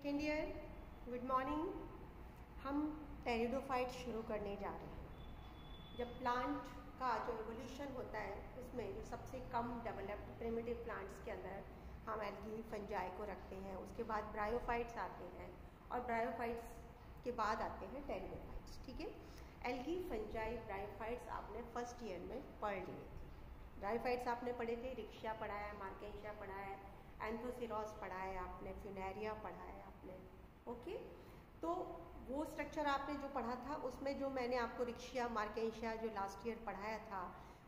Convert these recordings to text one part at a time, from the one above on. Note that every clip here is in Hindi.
Indian good morning. हम टेरिडोफाइट शुरू करने जा रहे हैं। जब प्लांट का जो एवोल्यूशन होता है उसमें जो सबसे कम डेवलप्ड प्रिमिटिव प्लांट्स के अंदर हम एल्गी फंजाई को रखते हैं, उसके बाद ब्रायोफाइट्स आते हैं और ब्रायोफाइट्स के बाद आते हैं टेरिडोफाइट्स। ठीक है, एल्गी फंजाई ब्रायोफाइट्स आपने फर्स्ट ईयर में पढ़ लिए थे। ब्रायोफाइट्स आपने पढ़े थे, रिक्शिया पढ़ा है, मार्केशिया पढ़ा है, एंथोसिरोस पढ़ा है आपने, फ्यूनेरिया पढ़ा है आपने। ओके, तो वो स्ट्रक्चर आपने जो पढ़ा था उसमें जो मैंने आपको रिक्शिया मार्केशिया जो लास्ट ईयर पढ़ाया था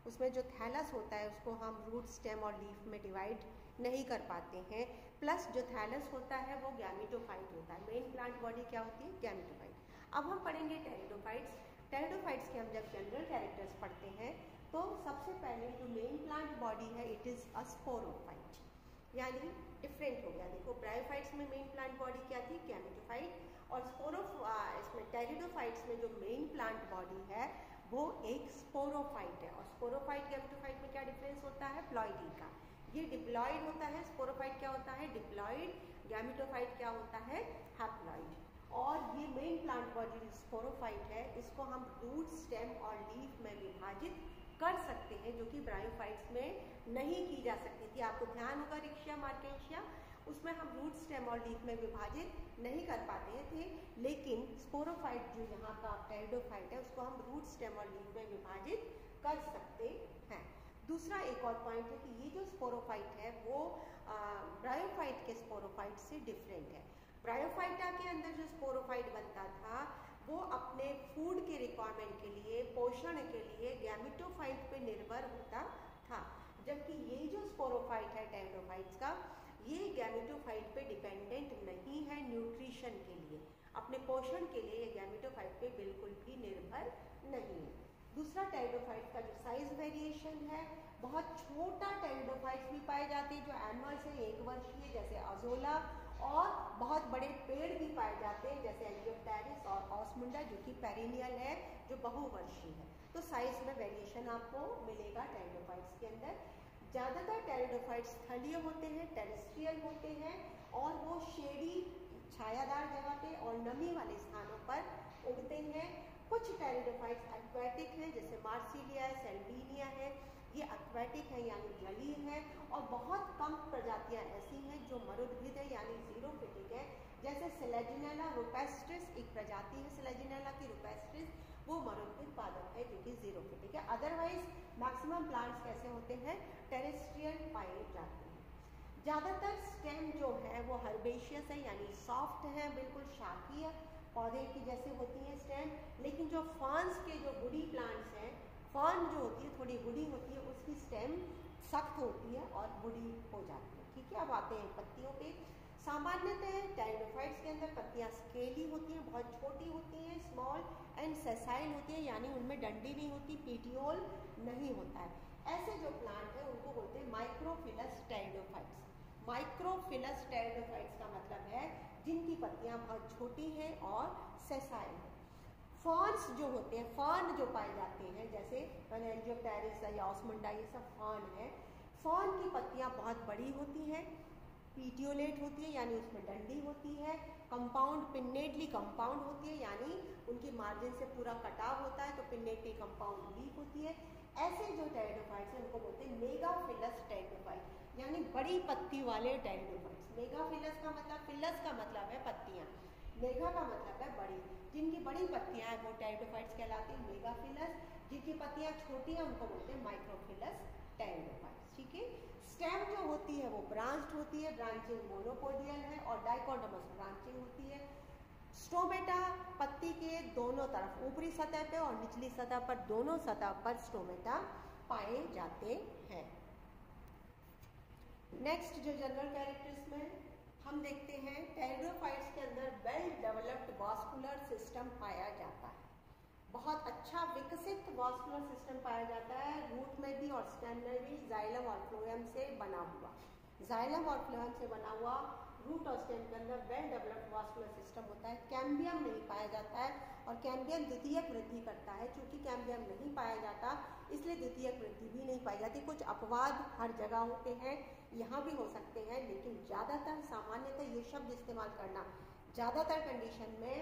उसमें जो थैलस होता है उसको हम रूट स्टेम और लीफ में डिवाइड नहीं कर पाते हैं। प्लस जो थैलस होता है वो गैमेटोफाइट होता है। मेन प्लांट बॉडी क्या होती है? गैमेटोफाइट। अब हम पढ़ेंगे टेरिडोफाइट्स। टेरिडोफाइट्स के हम जब जनरल कैरेक्टर्स पढ़ते हैं तो सबसे पहले जो मेन प्लांट बॉडी है इट इज़ अ स्पोरोफाइट, यानी डिफरेंट हो गया। देखो, ब्रायोफाइट्स में मेन प्लांट बॉडी क्या थी? गैमेटोफाइट। और इसमें टेरिडोफाइट्स में जो मेन प्लांट बॉडी है वो एक स्पोरोफाइट है। और स्पोरोफाइट गैमेटोफाइट में क्या डिफरेंस होता है? प्लॉइडी का। ये डिप्लॉइड होता है, स्पोरोफाइट क्या होता है? डिप्लॉइड। गैमेटोफाइट क्या होता है? हैप्लॉइड। और ये मेन प्लांट बॉडी जो स्पोरोफाइट है इसको हम रूट स्टेम और लीफ में विभाजित कर सकते हैं, जो कि ब्रायोफाइट्स में नहीं की जा सकती थी। आपको ध्यान होगा रिक्शिया मार्केशिया उसमें हम रूट स्टेम और लीफ में विभाजित नहीं कर पाते थे, लेकिन स्पोरोफाइट जो यहाँ का टेरिडोफाइट है उसको हम रूट स्टेम और लीफ में विभाजित कर सकते हैं। दूसरा एक और पॉइंट है कि ये जो स्पोरोफाइट है वो ब्रायोफाइट के स्पोरोफाइट से डिफरेंट है। ब्रायोफाइटा के अंदर जो स्पोरोफाइट बनता था वो अपने फूड के रिक्वायरमेंट के लिए, पोषण के लिए गैमेटोफाइट पे निर्भर होता था, जबकि ये जो स्पोरोफाइट है टेरिडोफाइट्स का ये गैमेटोफाइट पे डिपेंडेंट नहीं है न्यूट्रिशन के लिए। अपने पोषण के लिए ये गैमेटोफाइट पे बिल्कुल भी निर्भर नहीं है। दूसरा, टेरिडोफाइट का जो साइज वेरिएशन है, बहुत छोटा टेरिडोफाइट्स भी पाए जाते हैं जो एनुअल से 1 वर्षीय जैसे अजोला, और बहुत बड़े पेड़ भी पाए जाते हैं जैसे एंजियोप्टेरिस और ऑस्मुंडा जो कि पेरिनियल है, जो बहुवर्षीय है। तो साइज में वेरिएशन आपको मिलेगा टेरिडोफाइट्स के अंदर। ज़्यादातर टेरिडोफाइट्स स्थलीय होते हैं, टेरेस्ट्रियल होते हैं, और वो शेडी छायादार जगह पे और नमी वाले स्थानों पर उगते हैं। कुछ टेरिडोफाइट्स एक्वेटिक हैं जैसे मार्सिलिया है, सेल्विनिया है, ये एक्वेटिक है यानी जलीय है। और बहुत कम प्रजातियां ऐसी हैं जो मरुद्भिद है यानी जीरोफिटिक है, जैसे सेलेजिनेला रुपेस्ट्रिस एक प्रजाति है सेलेजिनेला की रुपेस्ट्रिस, वो मरुद्भिद पादप है जो कि जीरोफिटिक है। अदरवाइज मैक्सिमम प्लांट्स कैसे होते हैं? टेरेस्ट्रियल पाए जाते हैं। ज़्यादातर स्टेम जो है वो हर्बेशियस है यानी सॉफ्ट है, बिल्कुल शाखीय पौधे की जैसे होती है स्टेम। लेकिन जो फर्न्स के जो वुडी प्लांट्स हैं, फर्न जो होती है थोड़ी वुडी होती है, उसकी स्टेम सख्त होती है और वुडी हो जाती है। ठीक है, अब आते हैं पत्तियों पे। सामान्यतः टेरिडोफाइट्स के अंदर पत्तियां स्केली होती हैं, बहुत छोटी होती हैं, स्मॉल एंड सेसाइल होती है, यानी उनमें डंडी नहीं होती, पीटियोल नहीं होता है। ऐसे जो प्लांट है उनको बोलते हैं माइक्रोफिलस टेरिडोफाइट्स। माइक्रोफिलस टेरिडोफाइट्स का मतलब है जिनकी पत्तियां बहुत छोटी हैं और सेसाइल है। फर्न्स जो होते हैं, फर्न जो पाए जाते हैं जैसे एंजियोप्टेरिस या ऑस्मुंडा, ये सब फर्न है। फर्न की पत्तियां बहुत बड़ी होती हैं, पीटियोलेट होती है यानी उसमें डंडी होती है, कंपाउंड पिन्नेटली कंपाउंड होती है यानी उनकी मार्जिन से पूरा कटाव होता है, तो पिन्नेटली कंपाउंड लीफ होती है। ऐसे जो टेरिडोफाइट्स हैं उनको बोलते हैं मेगाफिलस टेरिडोफाइट यानी बड़ी पत्ती वाले टेरिडोफाइट्स। मेगाफिलस का मतलब, फिलस का मतलब है पत्तियां, मेगा का मतलब है बड़ी। जिनकी बड़ी पत्तियां हैं वो टेरिडोफाइट्स कहलाती हैं मेगाफिलस, जिनकी पत्तियां छोटी हैं उनको बोलते हैं माइक्रोफिलस टेरिडोफाइट्स। ठीक है, स्टेम जो होती है वो ब्रांच्ड होती है, ब्रांचिंग मोनोपोडियल है, और डाइकोटोमस ब्रांचिंग होती है। स्टोमेटा पत्ती के दोनों तरफ, ऊपरी सतह पे और निचली सतह पर, दोनों सतह पर स्टोमेटा पाए जाते हैं। नेक्स्ट जो जनरल कैरेक्टर्स में हम देखते हैं, टेरिडोफाइट्स के अंदर वेल डेवलप्ड वास्कुलर सिस्टम पाया जाता है। बहुत अच्छा विकसित वास्कुलर सिस्टम पाया जाता है, रूट में भी और स्टेम में भी जाइलम और फ्लोएम से बना हुआ। जाइलम और फ्लोएम से बना हुआ रूट और स्टेम के अंदर वेल डेवलप्ड वास्कुलर सिस्टम होता है। कैम्बियम नहीं पाया जाता है और कैम्बियम द्वितीयक वृद्धि करता है। चूंकि कैम्बियम नहीं पाया जाता इसलिए द्वितीयक वृद्धि भी नहीं पाई जाती। कुछ अपवाद हर जगह होते हैं, यहाँ भी हो सकते हैं, लेकिन ज़्यादातर सामान्यतः ये शब्द इस्तेमाल करना, ज़्यादातर कंडीशन में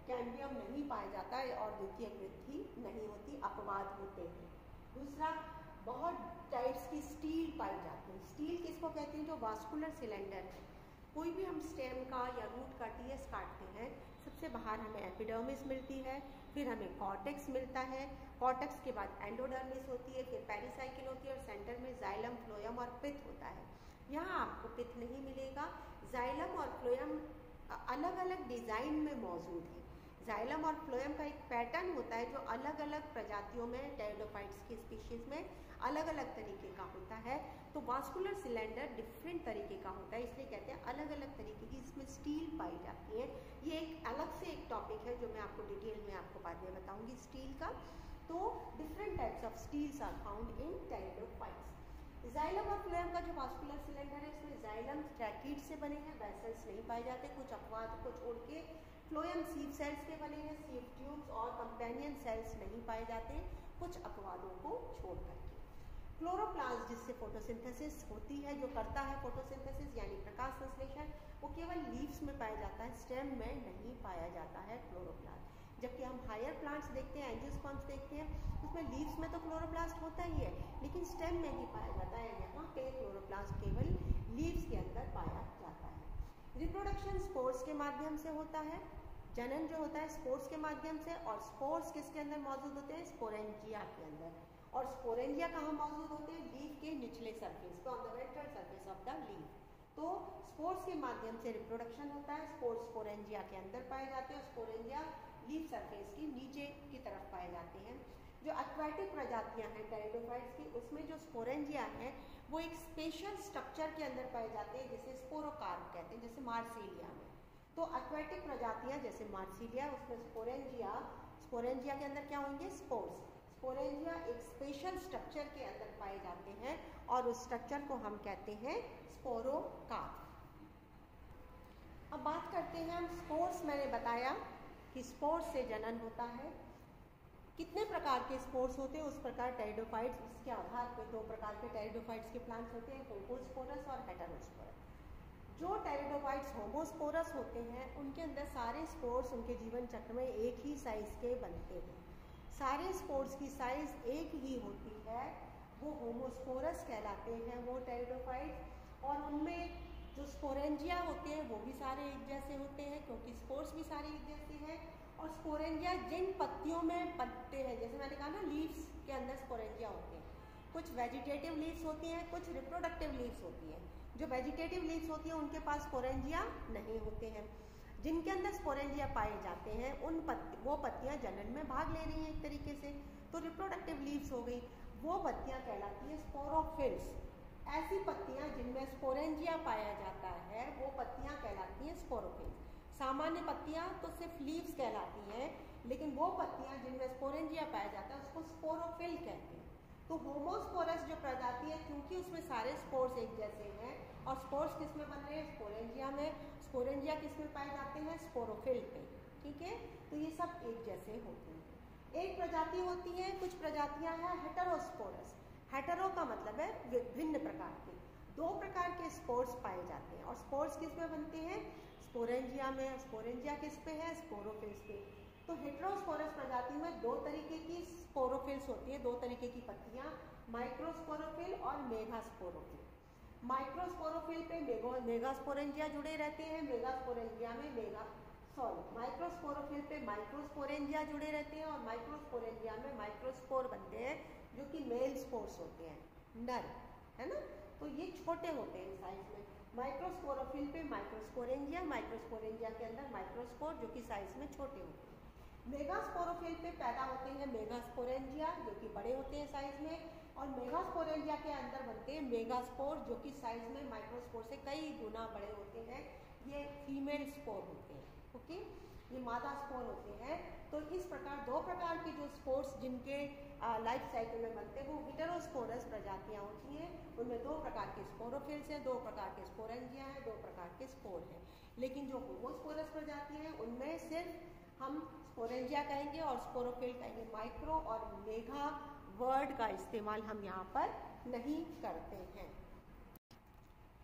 कैम्बियम नहीं पाया जाता है और द्वितीयक वृद्धि नहीं होती, अपवाद होते हैं। दूसरा, बहुत टाइप्स की स्टील पाई जाती है। स्टील किसको कहते हैं? जो वास्कुलर सिलेंडर है। कोई भी हम स्टेम का या रूट का टीएस काटते हैं, सबसे बाहर हमें एपिडर्मिस मिलती है, फिर हमें कॉर्टेक्स मिलता है, कॉर्टेक्स के बाद एंडोडर्मिस होती है, फिर पेरिसाइकिल होती है और सेंटर में जाइलम, फ्लोएम और पिथ होता है। यहाँ आपको पिथ नहीं मिलेगा। जाइलम और फ्लोएम अलग अलग डिज़ाइन में मौजूद है। जाइलम और फ्लोएम का एक पैटर्न होता है जो अलग अलग प्रजातियों में, टेरिडोफाइट्स की स्पीशीज में अलग अलग तरीके का होता है। तो वास्कुलर सिलेंडर डिफरेंट तरीके का होता है, इसलिए कहते हैं अलग अलग तरीके की इसमें स्टील पाई जाती है। ये एक अलग से एक टॉपिक है जो मैं आपको डिटेल में आपको बाद में बताऊंगी स्टील का। तो different types of steles are found in pteridophytes. Xylem और फ्लोएम का जो वास्कुलर सिलेंडर है, इसमें जाइलम ट्रैकीड से बने हैं, वेसल्स नहीं पाए जाते, कुछ अपवाद को छोड़ के। फ्लोएम सीव सेल्स के बने हैं, सीव ट्यूब्स और कंपेनियन सेल्स नहीं पाए जाते, कुछ अपवादों को छोड़ करके। क्लोरोप्लास्ट, जिससे फोटोसिंथेसिस होती है, जो करता है फोटोसिंथेसिस यानी प्रकाश संश्लेषण, वो केवल लीव्स में पाया जाता है, स्टेम में नहीं पाया जाता है क्लोरोप्लास्ट। जबकि हम हायर प्लांट्स देखते हैं, एंजियोस्पर्म्स देखते हैं, उसमें लीव्स में तो क्लोरोप्लास्ट होता ही है, लेकिन स्टेम में नहीं पाया जाता है। यहाँ पे क्लोरोप्लास्ट केवल लीव्स के अंदर पाया जाता है। रिप्रोडक्शन स्पोर्स के माध्यम से होता है, जनन जो होता है स्पोर्स के माध्यम से, और स्पोर्स किसके अंदर मौजूद होते हैं? स्पोरेंजिया के अंदर। और स्पोरेंजिया कहाँ मौजूद होते हैं? लीफ के निचले सरफेस पे, on the ventral surface of the leaf. तो स्पोर्स के माध्यम से रिप्रोडक्शन होता है। स्पोर्स स्पोरेंजिया के अंदर पाए जाते हैं और स्पोरेंजिया लीफ सरफेस की नीचे की तरफ पाए जाते हैं। जो एक्वाटिक प्रजातियां हैं टेरिडोफाइट्स की, उसमें जो स्पोरेंजिया है वो एक स्पेशल स्ट्रक्चर के अंदर पाए जाते हैं जिसे स्पोरोकार्प कहते हैं, जैसे मार्सिलिया में। तो एक्वाटिक प्रजातियां जैसे मार्सिलिया, उसमें स्पोरेंजिया के अंदर क्या होंगे? स्पोर्स। स्पोरेंजिया एक स्पेशल स्ट्रक्चर के अंदर पाए जाते हैं और उस स्ट्रक्चर को हम कहते हैं स्पोरोकार्प। अब बात करते हैं हम स्पोर्स। मैंने बताया कि स्पोर्स से जनन होता है। कितने प्रकार के स्पोर्स होते हैं, उस प्रकार टेरिडोफाइट्स, इसके आधार पर 2 प्रकार के टेरिडोफाइट्स के प्लांट्स होते हैं, होमोस्पोरस और हेटेरोस्पोरस। जो टेरिडोफाइट्स होमोस्पोरस होते हैं उनके अंदर सारे स्पोर्स उनके जीवन चक्र में एक ही साइज के बनते हैं। सारे स्पोर्स की साइज एक ही होती है, वो होमोस्पोरस कहलाते हैं वो टेरिडोफाइट्स। और उनमें जो स्पोरेंजिया होते हैं वो भी सारे एक जैसे होते हैं, क्योंकि स्पोर्स भी सारे एक जैसे हैं। और स्पोरेंजिया जिन पत्तियों में पत्ते हैं, जैसे मैंने कहा ना लीव्स के अंदर स्पोरेंजिया होते हैं, कुछ वेजिटेटिव लीव्स होती हैं, कुछ रिप्रोडक्टिव लीव्स होती हैं। जो वेजिटेटिव लीव्स होती हैं उनके पास स्पोरेंजिया नहीं होते हैं। जिनके अंदर स्पोरेंजिया पाए जाते हैं वो पत्तियां जनन में भाग ले रही हैं एक तरीके से, तो रिप्रोडक्टिव लीव्स हो गई, वो पत्तियां कहलाती हैं स्पोरोफिल्स। ऐसी पत्तियां जिनमें स्पोरेंजिया पाया जाता है वो पत्तियां कहलाती हैं स्पोरोफिल्स। सामान्य पत्तियां तो सिर्फ लीव्स कहलाती हैं, लेकिन वो पत्तियां जिनमें स्पोरेंजिया पाया जाता है उसको स्पोरोफिल कहते हैं। तो होमोस्पोरस जो प्रजाति है, क्योंकि उसमें सारे स्पोर्स एक जैसे हैं और स्पोर्स किस में बन रहे हैं? स्पोरेंजिया में। स्पोरेंजिया किस में पाए जाते हैं? स्पोरोफिल पे। ठीक है, तो ये सब एक जैसे होते हैं। एक प्रजाति होती है, कुछ प्रजातियां हैं हेटेरोस्पोरस। हेटेरो का मतलब है भिन्न प्रकार के। 2 प्रकार के स्पोर्स पाए जाते हैं और स्पोर्स किस में बनते हैं? स्पोरेंजिया में। स्पोरेंजिया किस पे है? स्पोरोफिल्स पे। तो हेटेरोस्पोरस प्रजाति में 2 तरीके की स्पोरोफिल्स होती है, 2 तरीके की पत्तियां, माइक्रोस्पोरोफिल और मेगास्पोरोफिल। माइक्रोस्पोरोफिल पे मेगास्पोरेंजिया जुड़े रहते हैं, मेगास्पोरेंजिया में माइक्रोस्पोरोफिल पे माइक्रोस्पोरेंजिया जुड़े रहते हैं और माइक्रोस्पोरेंजिया में माइक्रोस्पोर बनते हैं जो कि मेल स्पोर्स होते हैं, नर, है ना। तो ये छोटे होते हैं साइज में। माइक्रोस्पोरोफिल पे माइक्रोस्पोरेंजिया, माइक्रोस्पोरेंजिया के अंदर माइक्रोस्पोर जो कि साइज में छोटे होते हैं। मेगास्पोरोफिल पे पैदा होते हैं मेगास्पोरेंजिया जो कि बड़े होते हैं साइज में, और मेगास्पोरेंजिया के अंदर बनते हैं मेगास्पोर जो कि साइज में माइक्रोस्पोर से कई गुना बड़े होते हैं। ये फीमेल स्पोर होते हैं। ओके, ये मादा स्पोर होते हैं। तो इस प्रकार दो प्रकार की जो स्पोर्स जिनके लाइफ साइकिल में बनते हैं वो हेटेरोस्पोरस प्रजातियां होती हैं। उनमें दो प्रकार के स्पोरोफिल्स हैं, दो प्रकार के स्पोरेंजिया हैं, दो प्रकार के स्पोर हैं। लेकिन जो होमोस्पोरस प्रजातियां हैं उनमें सिर्फ हम स्पोरेंजिया कहेंगे और स्पोरोफिल कहेंगे। माइक्रो और मेगा वर्ड का इस्तेमाल हम यहाँ पर नहीं करते हैं।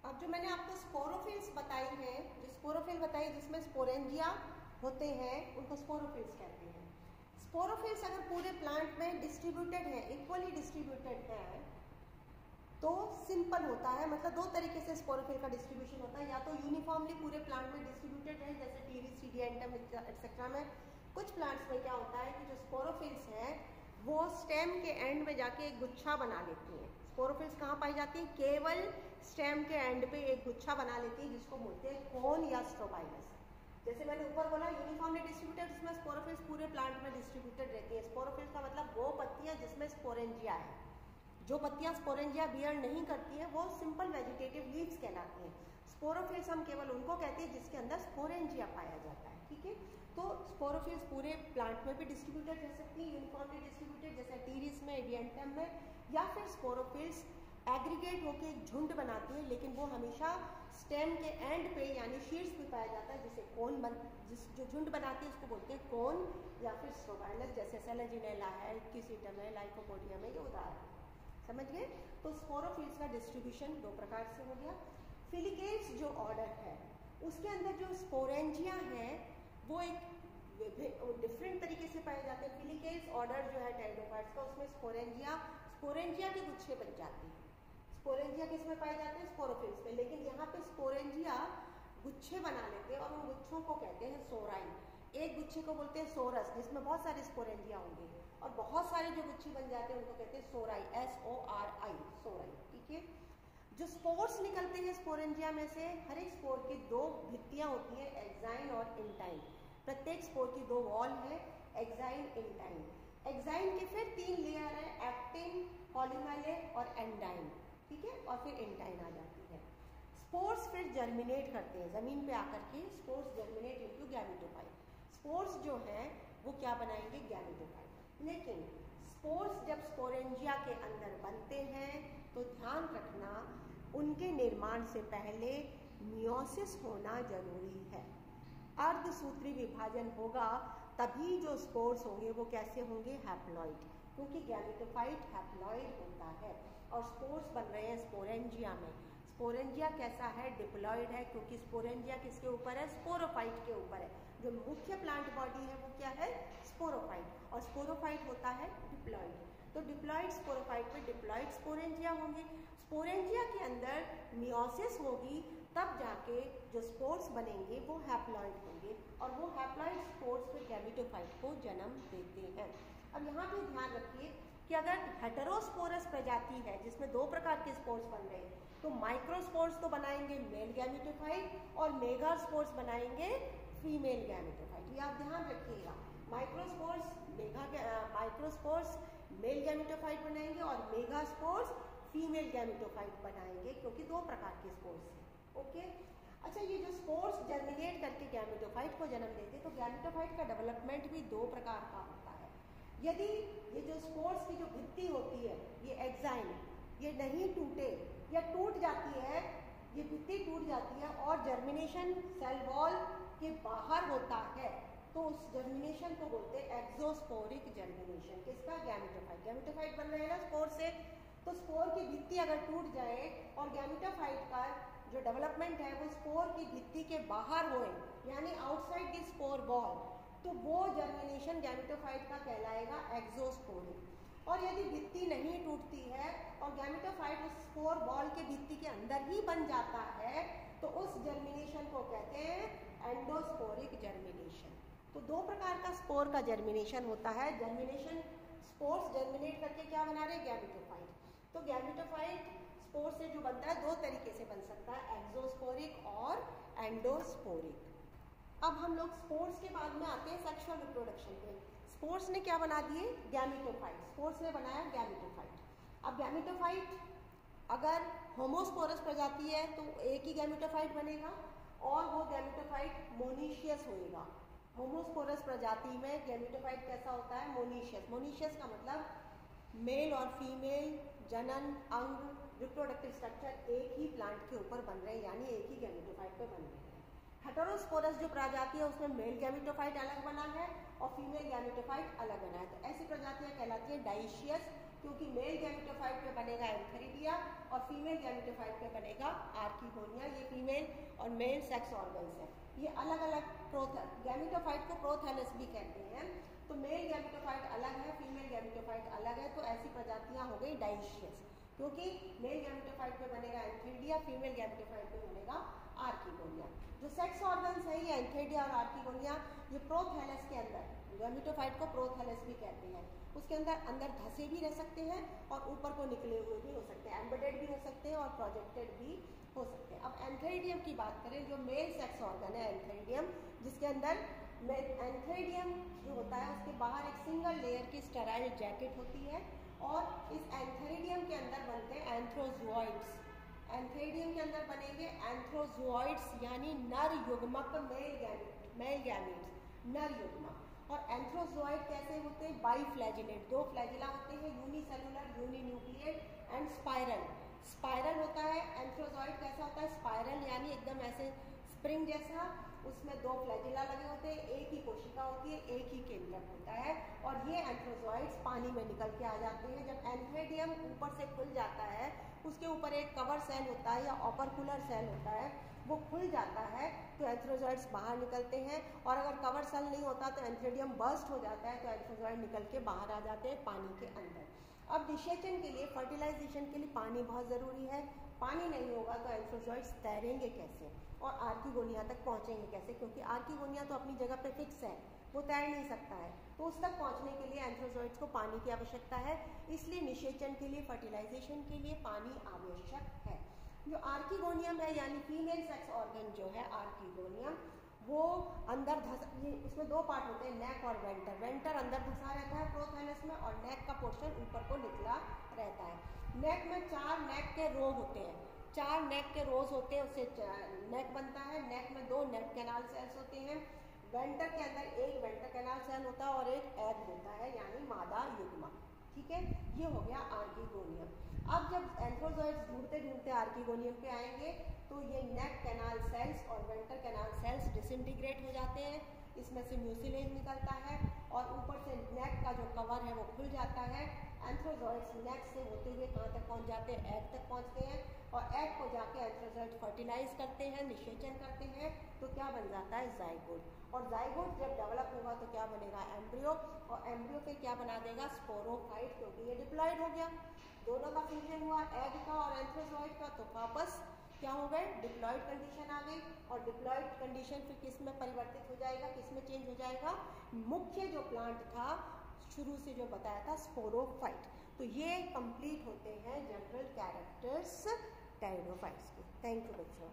अब जो मैंने आपको स्पोरोफिल्स बताई हैं, जो स्पोरोफिल बताई जिसमें स्पोरेंजिया होते हैं उनको स्पोरोफिल्स कहते हैं। स्पोरोफिल्स अगर पूरे प्लांट में डिस्ट्रीब्यूटेड है, इक्वली डिस्ट्रीब्यूटेड है, तो सिंपल होता है। मतलब दो तरीके से स्पोरोफिल का डिस्ट्रीब्यूशन होता है, या तो यूनिफॉर्मली पूरे प्लांट में डिस्ट्रीब्यूटेड है जैसे टीरिस, टीडियंटम एक्सेट्रा में। कुछ प्लांट्स में क्या होता है कि जो स्पोरोफिल्स हैं वो स्टेम के एंड में जाके एक गुच्छा बना लेती हैं। स्पोरोफिल्स कहाँ पाई जाती है? केवल स्टेम के एंड पे एक गुच्छा बना लेती है जिसको बोलते हैं कोन या स्ट्रोबाइलस। जैसे मैंने ऊपर बोला यूनिफॉर्मली डिस्ट्रीब्यूटेड, जिसमें स्पोरोफिल्स पूरे प्लांट में डिस्ट्रीब्यूटेड रहती है। स्पोरोफिल्स का मतलब वो पत्तियां जिसमें स्पोरेंजिया है। जो पत्तियां स्पोरेंजिया बियर नहीं करती हैं वो सिंपल वेजिटेटिव लीव्स कहलाती हैं। स्पोरोफिल्स हम केवल उनको कहते हैं जिसके अंदर स्पोरेंजिया पाया जाता है। ठीक है, तो स्पोरोफिल्स पूरे प्लांट में भी डिस्ट्रीब्यूटेड रह सकती है, यूनिफॉर्मली डिस्ट्रीब्यूटेड जैसे टीरिस में, एडियंटम में, या फिर स्पोरोफिल्स एग्रीगेट होकर एक झुंड बनाती है, लेकिन वो हमेशा स्टेम के एंड पे यानी शीर्ष पे पाया जाता है, जिसे कोन जो झुंड बनाती है उसको बोलते हैं कोन या फिर स्ट्रोबाइलस। जैसे सेलेजिनेला है, किसीटम है, लाइकोपोडियम है, ये उदाहरण समझ गए। तो स्पोरोफिल्स का डिस्ट्रीब्यूशन दो प्रकार से हो गया। फिलिकेट्स जो ऑर्डर है उसके अंदर जो स्पोरेंजिया है वो एक डिफरेंट तरीके से पाए जाते हैं। फिलिकेट्स ऑर्डर जो है टेरिडोफाइट्स का, उसमें स्पोरेंजिया के गुच्छे बन जाते हैं। स्पोरेंजिया किस में पाए जाते हैं? स्पोरोफिल्स में। लेकिन यहाँ पे स्पोरेंजिया गुच्छे बना लेते हैं और उन गुच्छों को कहते हैं सोराई। एक गुच्छे को बोलते हैं सोरस जिसमें बहुत सारे स्पोरेंजिया होंगे, और बहुत सारे जो गुच्छे बन जाते हैं उनको कहते हैं सोराई, SORI, सोराई। ठीक है, जो स्पोर्स निकलते हैं स्पोरेंजिया में से, हर एक स्पोर की दो भित्तियां होती हैं, एक्साइन और इंटाइन। प्रत्येक स्पोर की दो वॉल है, एक्साइन, इंटाइन। एक्साइन के फिर तीन लेयर है, एक्टिन, पॉलीमेलेट और एंडाइन। ठीक है, और फिर इंटाइन आ जाती है। स्पोर्स फिर जर्मिनेट करते हैं जमीन पे आकर के, spores germinate into gametophyte. Spores जो है वो क्या बनाएंगे? गैमेटोफाइट। लेकिन स्पोर्स जब स्पोरेंजिया के अंदर बनते हैं तो ध्यान रखना उनके निर्माण से पहले मियोसिस होना जरूरी है। अर्धसूत्री विभाजन होगा तभी जो स्पोर्स होंगे वो कैसे होंगे? हैप्लॉइड, क्योंकि गैमेटोफाइट हैप्लॉइड होता है और स्पोर्स बन रहे हैं स्पोरेंजिया में। स्पोरेंजिया कैसा है? डिप्लॉइड है, क्योंकि स्पोरेंजिया किसके ऊपर है? स्पोरोफाइट के ऊपर है। जो मुख्य प्लांट बॉडी है वो क्या है? स्पोरोफाइट, और स्पोरोफाइट होता है डिप्लॉइड। तो डिप्लॉइड स्पोरोफाइट में डिप्लॉइड स्पोरेंजिया होंगे। स्पोरेंजिया के अंदर मियोसिस होगी, तब जाके जो स्पोर्स बनेंगे वो हैप्लॉइड होंगे, और वो हैप्लॉइड स्पोर्स फिर गैमेटोफाइट को जन्म देते हैं। अब यहाँ पे ध्यान रखिए कि अगर हेटेरोस्पोरस प्रजाति है जिसमें दो प्रकार के स्पोर्स बन रहे हैं, तो माइक्रोस्पोर्स तो बनाएंगे मेल गैमेटोफाइट और मेगास्पोर्स बनाएंगे फीमेल गैमेटोफाइट। ये आप ध्यान रखिएगा। माइक्रोस्पोर्स मेल गैमेटोफाइट बनाएंगे और मेगास्पोर्स फीमेल गैमेटोफाइट बनाएंगे, क्योंकि दो प्रकार के स्पोर्स हैं। ओके, अच्छा, ये जो स्पोर्स जर्मिनेट करके गैमेटोफाइट को जन्म देते हैं, तो गैमेटोफाइट का डेवलपमेंट भी दो प्रकार का होता है। यदि ये जो स्पोर्स की जो भित्ति होती है, ये एक्साइन, ये नहीं टूटे या टूट जाती है, ये भित्ति टूट जाती है और जर्मिनेशन सेल वॉल के बाहर होता है, तो उस जर्मिनेशन को बोलते हैं एक्सोस्पोरिक जर्मिनेशन। किसका? गैमेटोफाइट। गैमेटोफाइट बन रहे हैं ना स्पोर से, तो स्पोर की भित्ति अगर टूट जाए और गैमेटोफाइट का जो डेवलपमेंट है वो स्पोर की भित्ति के बाहर होए, यानी आउटसाइड द स्पोर वॉल, तो वो जर्मिनेशन गैमेटोफाइट का कहलाएगा एक्सोस्पोरिक। और यदि भित्ति नहीं टूटती है और गैमेटोफाइट उस स्पोर वॉल के भित्ति के अंदर ही बन जाता है, तो उस जर्मिनेशन को कहते हैं एंडोस्पोरिक जर्मिनेशन। तो दो प्रकार का स्पोर का जर्मिनेशन होता है। जर्मिनेशन स्पोर्स जर्मिनेट करके क्या बना रहे? गैमेटोफाइट। तो गैमेटोफाइट स्पोर से जो बनता है दो तरीके से बन सकता है, एक्सोस्पोरिक और एंडोस्पोरिक। अब हम लोग स्पोर्स के बाद में आते हैं सेक्सुअल रिप्रोडक्शन पे। स्पोर्स ने क्या बना दिए? गैमेटोफाइट। स्पोर्स ने बनाया गैमेटोफाइट। अब गैमेटोफाइट अगर होमोस्पोरस प्रजाति है तो एक ही गैमेटोफाइट बनेगा, और वो गैमेटोफाइट मोनीशियस होएगा। होमोस्पोरस प्रजाति में गैमेटोफाइट कैसा होता है? मोनीशियस। मोनीशियस का मतलब मेल और फीमेल जनन अंग रिप्रोडक्टिव स्ट्रक्चर एक ही प्लांट के ऊपर बन रहे हैं, यानी एक ही गैमेटोफाइट पे बन रहे हैं। हेटेरोस्पोरस जो प्रजाति है उसमें मेल गैमेटोफाइट अलग बना है और फीमेल गैमेटोफाइट अलग बना है। तो ऐसी प्रजातियां कहलाती है डाइशियस, क्योंकि मेल गैमेटोफाइट पे बनेगा एंथेरिडिया और फीमेल गैमेटोफाइट पे बनेगा आर्किगोनिया। ये फीमेल और मेल सेक्स ऑर्गन्स है। ये अलग अलग गैमेटोफाइट को प्रोथैलस भी कहते हैं। तो मेल गैमेटोफाइट अलग है, फीमेल गैमेटोफाइट अलग है। तो ऐसी प्रजातियां हो गई डाइशियस, क्योंकि मेल गैमेटोफाइट पे बनेगा एंथेरिडिया, फीमेल गैमेटोफाइट पे बनेगा आर्किगोनिया। जो सेक्स ऑर्गन्स है ये एंथेरिडिया और आर्किगोनिया, ये प्रोथैलस के अंदर, गैमेटोफाइट को प्रोथैलस भी कहते हैं, उसके अंदर धसे भी रह सकते हैं और ऊपर को निकले हुए भी हो सकते हैं, एम्बेडेड भी हो सकते हैं और प्रोजेक्टेड भी हो सकते हैं। अब एंथेरिडियम की बात करें, जो मेल सेक्स ऑर्गन है एंथेरिडियम, जिसके अंदर एंथेरिडियम जो होता है उसके बाहर एक सिंगल लेयर की स्टेराइल जैकेट होती है और इस एंथेरिडियम के अंदर बनते हैं एंथ्रोजोइड्स। एंथेरिडियम के अंदर बनेंगे एंथ्रोजोइड्स, यानी नर युग्मक मेल गैमेट्स, नर युग्मक। और एंथ्रोजोइड कैसे होते हैं? बाइफ्लैजिलेट, दो फ्लैजिला होते हैं, unicellular, uninucleate and spiral. Spiral होता है एंथ्रोजोइड, कैसा होता है? स्पाइरल, यानी एकदम ऐसे स्प्रिंग जैसा, उसमें दो फ्लैजिला लगे होते हैं, एक ही कोशिका होती है, एक ही केंद्रक होता है और ये एंथ्रोजोइड्स पानी में निकल के आ जाते हैं। जब एंथेरिडियम ऊपर से खुल जाता है, उसके ऊपर एक कवर सेल होता है या ऑपरकुलर सेल होता है, वो खुल जाता है तो एंथ्रोजोइड्स बाहर निकलते हैं। और अगर कवर सेल नहीं होता तो एंथेरिडियम बर्स्ट हो जाता है तो एंथ्रोजोइड निकल के बाहर आ जाते हैं पानी के अंदर। अब निषेचन के लिए, फर्टिलाइजेशन के लिए पानी बहुत ज़रूरी है। पानी नहीं होगा तो एंथ्रोजोइड्स तैरेंगे कैसे और आर्किगोनिया तक पहुंचेंगे कैसे? क्योंकि आर्किगोनिया तो अपनी जगह पे फिक्स है, वो तैर नहीं सकता है, तो उस तक पहुंचने के लिए एंथ्रोजोइड्स को पानी की आवश्यकता है। इसलिए निषेचन के लिए, फर्टिलाइजेशन के लिए पानी आवश्यक है। जो आर्किगोनियम है, यानी फीमेल सेक्स ऑर्गन जो है आर्किगोनियम, वो अंदर इसमें दो पार्ट होते हैं, नेक और वेंटर। वेंटर अंदर धंसा रहता है प्रोथैलस में और नेक का पोर्शन ऊपर को निकला रहता है। नेक में 4 नेक के रो होते हैं, 4 नेक के रोज होते हैं, उससे नेक बनता है। नेक में 2 नेक कैनाल सेल्स होते हैं। वेंटर के अंदर एक वेंटर कैनाल सेल होता है और एक एग होता है, यानी मादा युग्मक। ठीक है, ये हो गया आर्किगोनियम। अब जब एंथ्रोजोइड्स ढूंढते ढूंढते आर्किगोनियम पे आएंगे तो ये नेक कैनाल सेल्स और वेंटर कैनाल सेल्स डिसइंटीग्रेट हो जाते हैं, इसमें से म्यूसिलेज निकलता है और ऊपर से नेक का जो कवर है वो खुल जाता है। एंथ्रोजोइड्स नेक से होते हुए कहाँ तक पहुँच जाते हैं? एग तक पहुँचते हैं और एग को जाके एंथ्रोजोइड फर्टिलाइज करते हैं, निषेचन करते हैं, तो क्या बन जाता है? जाइगोट। और जाइगोट जब डेवलप होगा तो क्या बनेगा? एम्ब्रियो। और एम्ब्रियो फिर क्या बना देगा? स्पोरोफाइट, क्योंकि ये डिप्लॉयड हो गया। दोनों का फ्यूजन हुआ, एग का और एंथ्रोजोइड का, तो वापस क्या हो गए? डिप्लॉयड कंडीशन आ गई। और डिप्लॉयड कंडीशन फिर किस में परिवर्तित हो जाएगा, किस में चेंज हो जाएगा? मुख्य जो प्लांट था शुरू से जो बताया था, स्पोरोफाइट। तो ये कंप्लीट होते हैं जनरल कैरेक्टर्स टेरिडोफाइट्स के। थैंक यू बच्चों।